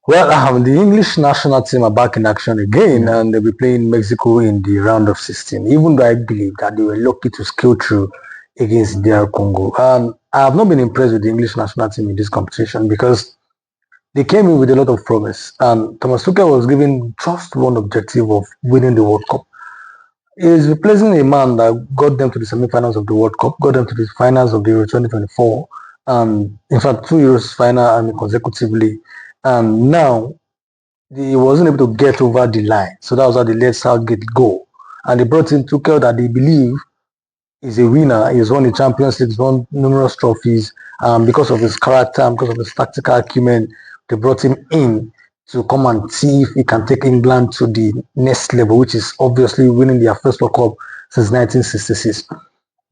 Well, the English national team are back in action again, Yeah. and they'll be playing Mexico in the round of 16. Even though I believe that they were lucky to scale through against DR Congo, and I have not been impressed with the English national team in this competition because they came in with a lot of promise, and Thomas Tuchel was given just one objective of winning the World Cup. He is replacing a man that got them to the semi-finals of the World Cup, got them to the finals of the Euro 2024, and in fact, two Euros final consecutively. And now he wasn't able to get over the line. So that was how they let Southgate go. And they brought in Tuchel that they believe is a winner. He's won the Champions League, he's won numerous trophies. Because of his character and because of his tactical acumen, they brought him in to come and see if he can take England to the next level, which is obviously winning their first World Cup since 1966.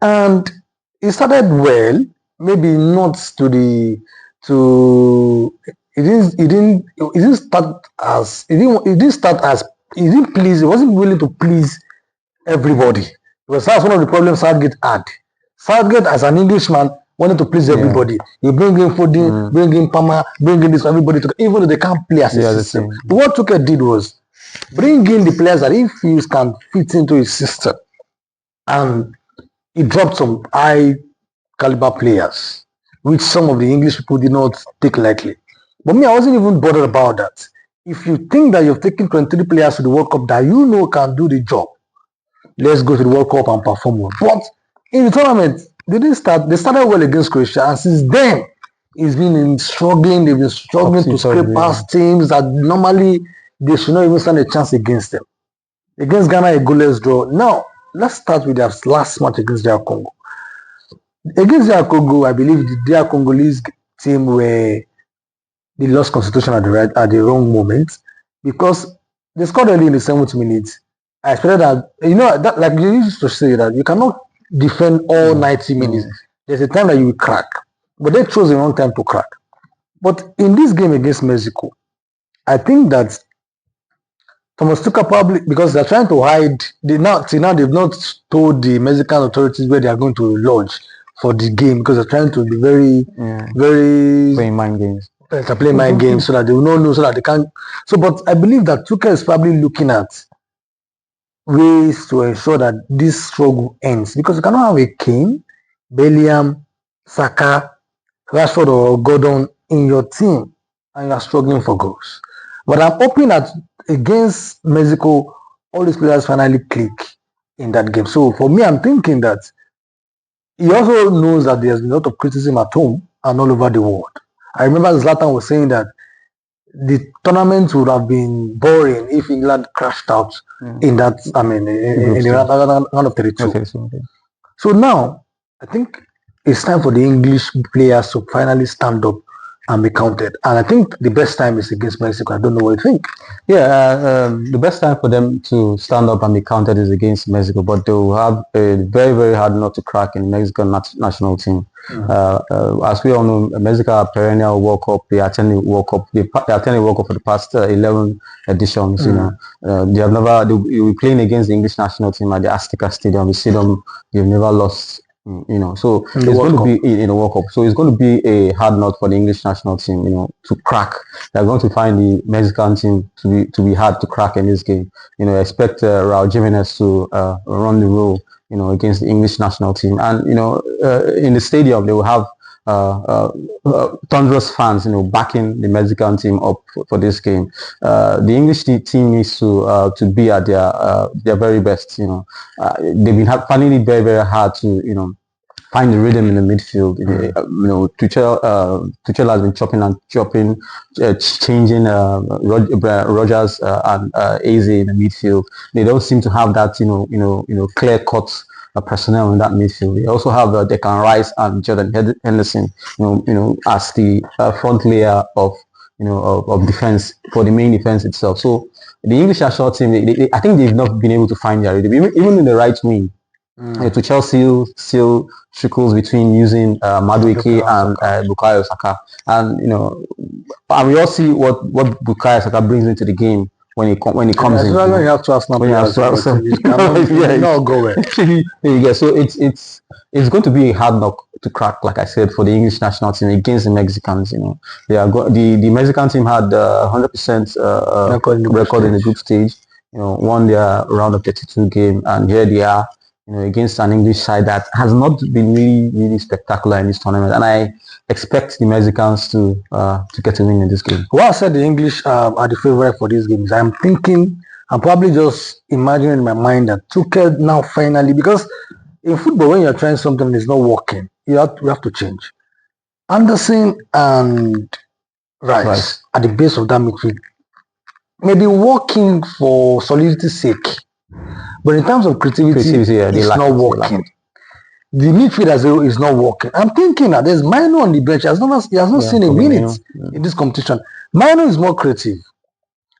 And it started well, maybe not to the to it didn't start as it didn't start as it didn't please, it wasn't willing to please everybody. Because that's one of the problems Southgate had. Southgate as an Englishman wanted to please everybody. You bring in Foden, bring in Palmer, bring in this everybody to, even though they can't play as a system. But what Tuchel did was bring in the players that he feels can fit into his system. And he dropped some high caliber players, which some of the English people did not take lightly. But me, I wasn't even bothered about that. If you think that you've taken 23 players to the World Cup that you know can do the job, let's go to the World Cup and perform well. But in the tournament, they started well against Croatia, and since then, it's been struggling. They've been struggling to scrape past teams that normally they should not even stand a chance against them. Against Ghana, a goalless draw. Now, let's start with their last match against DR Congo. Against DR Congo, I believe the DR Congolese team were they lost concentration at the wrong moment because they scored early in the 70 minutes. I expected that that like you used to say that you cannot defend all 90 minutes. There's a time that you will crack, but they chose the wrong time to crack. But in this game against Mexico, I think that Thomas Tuchel probably because they're trying to hide. They've not told the Mexican authorities where they are going to lodge for the game because they're trying to be very playing mind games. To play mind games so that they will not know, so that they can't. So, but I believe that Tuchel is probably looking at ways to ensure that this struggle ends because you cannot have a Kane, Bellingham, Saka, Rashford, or Gordon in your team and you are struggling for goals. But I'm hoping that against Mexico, all these players finally click in that game. So for me, I'm thinking that he also knows that there's been a lot of criticism at home and all over the world. I remember Zlatan was saying that the tournament would have been boring if England crashed out in that, in the round of 32. Okay. So now, I think it's time for the English players to finally stand up and be counted. And I think the best time is against Mexico. I don't know what you think. The best time for them to stand up and be counted is against Mexico, but they will have a very, very hard nut to crack in the Mexican national team. As we all know, Mexico are perennial World Cup. They attend the World Cup. They attend the World Cup for the past 11 editions. They have never. They will be playing against the English national team at the Azteca Stadium. We see them. They've never lost. So it's going to be in a World Cup. So it's going to be a hard nut for the English national team, to crack. They're going to find the Mexican team to be hard to crack in this game. Expect Raul Jimenez to run the role, against the English national team. And in the stadium they will have thunderous fans, backing the Mexican team up for this game. The English team needs to be at their very best. They've been finding it very, very hard to find the rhythm in the midfield. Tuchel has been chopping, changing Rogers and Eze in the midfield. They don't seem to have that clear cut personnel in that midfield. They also have Declan Rice and Jordan Henderson, as the front layer of defense for the main defense itself. So the English national team, I think they've not been able to find their rhythm, even in the right wing. Tuchel still trickles between using Madueke and Bukayo Saka, and we all see what Bukayo Saka brings into the game when it comes in. When you have to Arsenal players, it cannot, yeah, not go well. Yeah, so it's going to be a hard knock to crack, like I said, for the English national team against the Mexicans. They are the Mexican team had 100% record in the group stage. Won their round of 32 game, and here they are. Against an English side that has not been really spectacular in this tournament, and I expect the Mexicans to get a win in this game. Well, I said the English are the favorite for these games. I'm probably just imagining in my mind that Tuchel now finally, because in football, when you're trying something and it's not working, you have to change. Anderson and Rice at the base of that midfield may be working for solidity's sake, but in terms of creativity it's not working. The midfield as well is not working. I'm thinking that there's Mino on the bench. He has not seen a minute in this competition. Mino is more creative.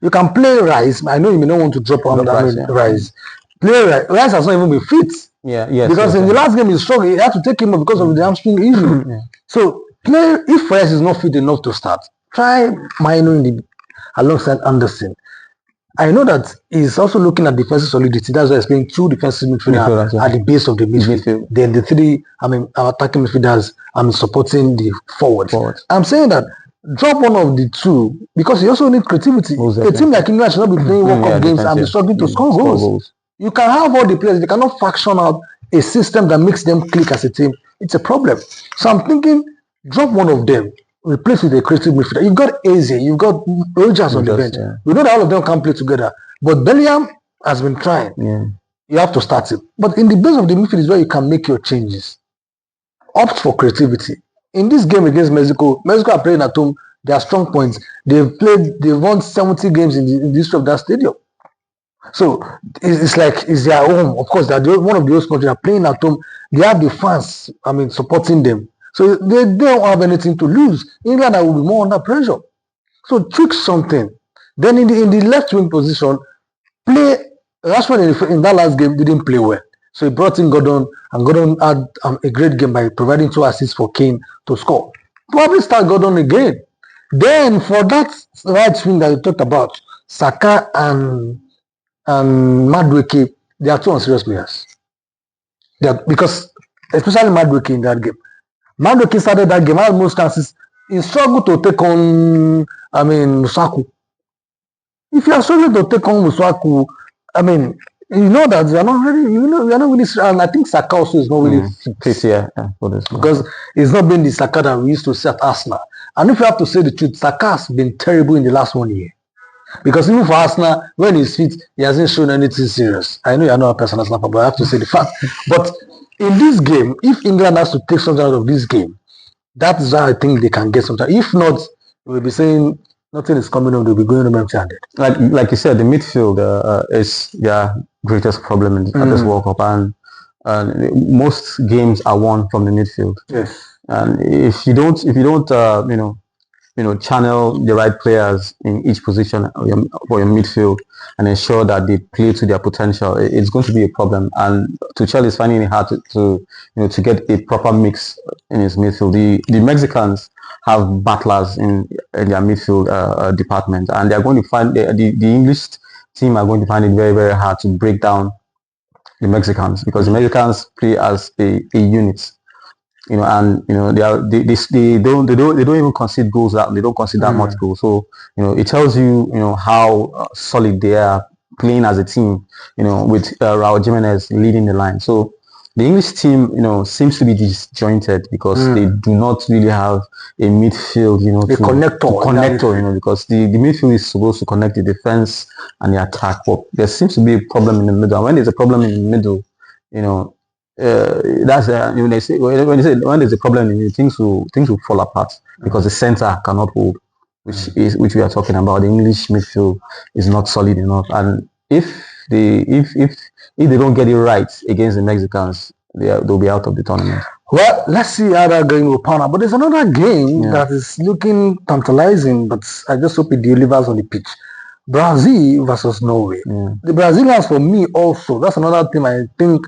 You can play Rice. I know you may not want to drop on Rice. Play Rice. Rice has not even been fit. Because in the last game he struggled. He had to take him off because of the hamstring issue. So if Rice is not fit enough to start, try Mino alongside Anderson. I know that he's also looking at defensive solidity. That's why he's playing 2 defensive midfielders at the base of the midfield. Then the 3, our attacking midfielders, supporting the forwards. I'm saying that drop one of the 2 because you also need creativity. A team like England should not be playing World Cup games and be struggling to score goals. You can have all the players. They cannot faction out a system that makes them click as a team. It's a problem. So I'm thinking drop one of them. Replace with a creative midfielder. You've got Eze, you've got Rogers on the bench. We know that all of them can't play together. But Bellingham has been trying. You have to start him. But in the base of the midfield is where you can make your changes. Opt for creativity. In this game against Mexico are playing at home. They are strong points. They've won 70 games in the history of that stadium. So it's like it's their home. Of course, they're one of the host countries. They are playing at home. They have the fans, supporting them. So they don't have anything to lose. England will be more under pressure. So tweak something. Then in the left wing position, Rashford in that last game didn't play well. So he brought in Gordon, and Gordon had a great game by providing 2 assists for Kane to score. Probably start Gordon again. Then for that right wing that you talked about, Saka and Madueke, they are 2 unserious players. Because especially Madueke in that game. Madueke started that game, had most chances. He struggled to take on, Musaku. If you are struggling to take on Musaku, you know that you are not really, you are not really. And I think Saka also is not really fit. Because it's not been the Saka that we used to see at Arsenal. And if you have to say the truth, Saka has been terrible in the last 1 year. Because even for Arsenal, when he's fit, he hasn't shown anything serious. I know you're not a personal snapper, but I have to say the fact. But in this game, if England has to take something out of this game, that is why I think they can get something. If not, we'll be saying nothing is coming up. They'll be going to empty-handed. Like you said, the midfield is their greatest problem in this World Cup, and most games are won from the midfield. Yes. And if you don't, channel the right players in each position for your midfield and ensure that they play to their potential, it's going to be a problem. And Tuchel is finding it hard to get a proper mix in his midfield. The Mexicans have battlers in their midfield department, and they're going to find the English team are going to find it very, very hard to break down the Mexicans, because the Mexicans play as a unit. They don't even concede goals. They don't concede that much goals. So it tells you how solid they are playing as a team. With Raul Jimenez leading the line. So the English team seems to be disjointed because they do not really have a midfield. A connector. Because the midfield is supposed to connect the defense and the attack. But there seems to be a problem in the middle. And when there's a problem in the middle, that's when there's a problem, things will fall apart because the center cannot hold, which we are talking about. The English midfield is not solid enough, and if they don't get it right against the Mexicans, they'll be out of the tournament. Well, let's see how that game will pan out. But there's another game that is looking tantalizing, but I just hope it delivers on the pitch. Brazil versus Norway. The Brazilians, for me, also, that's another team I think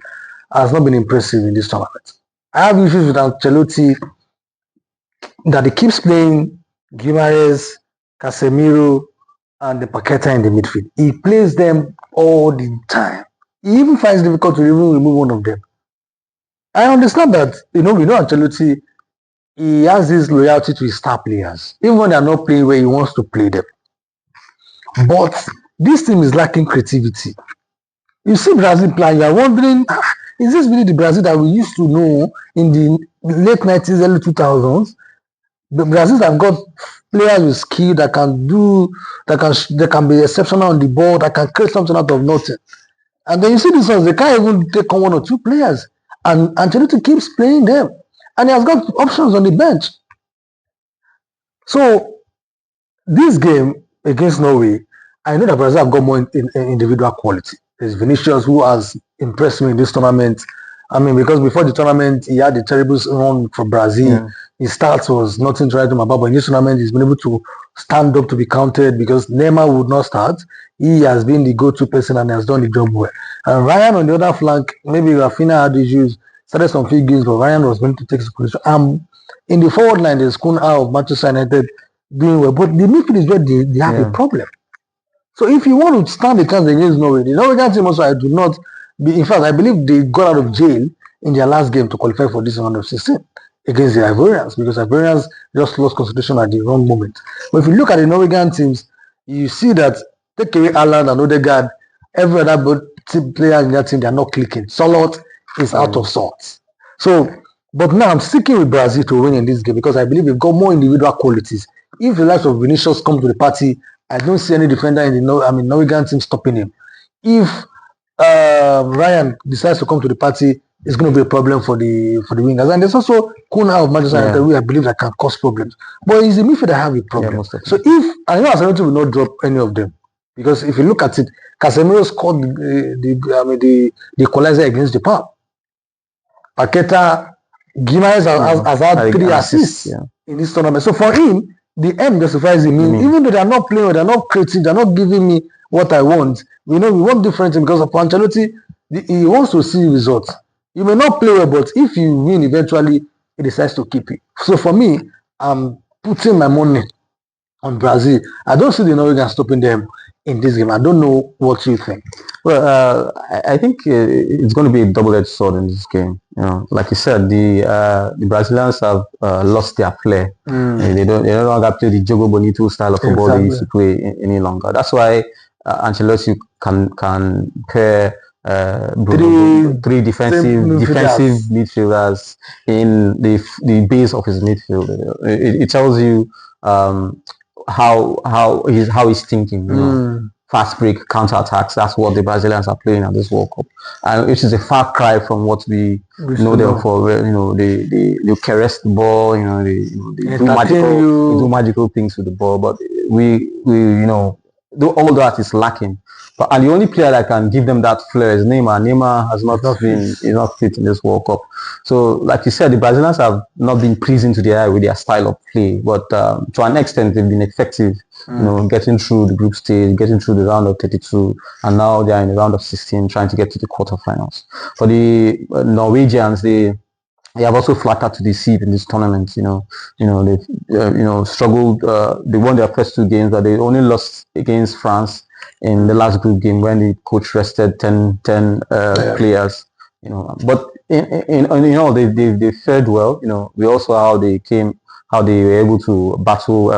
has not been impressive in this tournament. I have issues with Ancelotti that he keeps playing Guimaraes, Casemiro, and the Paqueta in the midfield. He plays them all the time. He even finds it difficult to even remove one of them. I understand that, we know Ancelotti, he has this loyalty to his star players. Even when they're not playing where he wants to play them. But this team is lacking creativity. You see Brazil playing, you are wondering, is this really the Brazil that we used to know in the late 90s, early 2000s? The Brazil have got players with skill that can be exceptional on the ball, that can create something out of nothing. And then you see these ones, they can't even take on 1 or 2 players. And Ancelotti keeps playing them. And he has got options on the bench. So this game against Norway, I know that Brazil have got more individual quality. There's Vinicius, who has impressed me in this tournament. I mean, because before the tournament, he had a terrible run for Brazil. Yeah. His start was nothing to write home about, but in this tournament, he's been able to stand up to be counted because Neymar would not start. He has been the go-to person and has done the job well. And Ryan on the other flank, maybe Rafinha had issues, started some few games, but Ryan was going to take his position. In the forward line, there's Kun of Manchester United doing well, but the midfield is where they have a problem. So if you want to stand a chance against Norway, the Norwegian team also, I do not be. In fact, I believe they got out of jail in their last game to qualify for this round of 16 against the Ivorians, because Ivorians just lost concentration at the wrong moment. But if you look at the Norwegian teams, you see that take away Alan and Odegaard, every other player in that team, they are not clicking. Solot is out of sorts. So, but now I'm sticking with Brazil to win in this game because I believe they've got more individual qualities. If the likes of Vinicius come to the party, I don't see any defender in the Norwegian team stopping him. If Ryan decides to come to the party, it's going to be a problem for the wingers. And there's also Kuna of Manchester United, who I believe that can cause problems. But it's the midfield that have a problem. So if I know Casemiro will not drop any of them, because if you look at it, Casemiro scored the equalizer against Japan. Paqueta, Guimarães has had 3 assists in this tournament. So for him, the end justifies him. Even though they're not playing, they're not creative, they're not giving me what I want. We know we want different things because of Ancelotti, he wants to see results. You may not play well, but if you win eventually, he decides to keep it. So for me, I'm putting my money on Brazil. I don't see the Norwegians stopping them in this game. I don't know what you think. Well, I think it's going to be a double-edged sword in this game. You know, like you said, the Brazilians have lost their flair. They no longer play the Jogo Bonito style of football they used to play any longer. That's why Ancelotti can pair three defensive midfielders in the base of his midfield. It tells you how he's thinking. You know? Fast break, counter attacks. That's what the Brazilians are playing at this World Cup, and which is a far cry from what we know them for. Where, you know, they caress the ball. You know, they do magical things with the ball. But we you know, all that is lacking. And the only player that can give them that flair is Neymar. Neymar has not fit in this World Cup. So, like you said, the Brazilians have not been pleasing to the eye with their style of play, but to an extent, they've been effective. You know, getting through the group stage, getting through the round of 32, and now they are in the round of 16, trying to get to the quarterfinals. For the Norwegians, they have also flattered to deceive in this tournament. They've struggled. They won their first 2 games, but they only lost against France in the last group game when the coach rested 10 players. You know, but in all they fared well. You know, we also how they were able to battle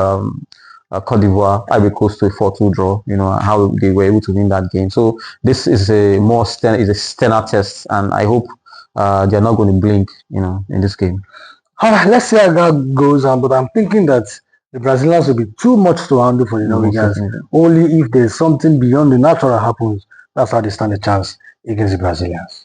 Cote d'Ivoire, Ivory Coast to a 4-2 draw. You know, how they were able to win that game. So this is a sterner test, and I hope they're not going to blink, you know, in this game. All right, let's see how that goes on. But I'm thinking that the Brazilians will be too much to handle for the Norwegians. Only if there's something beyond the natural happens, that's how they stand a chance against the Brazilians.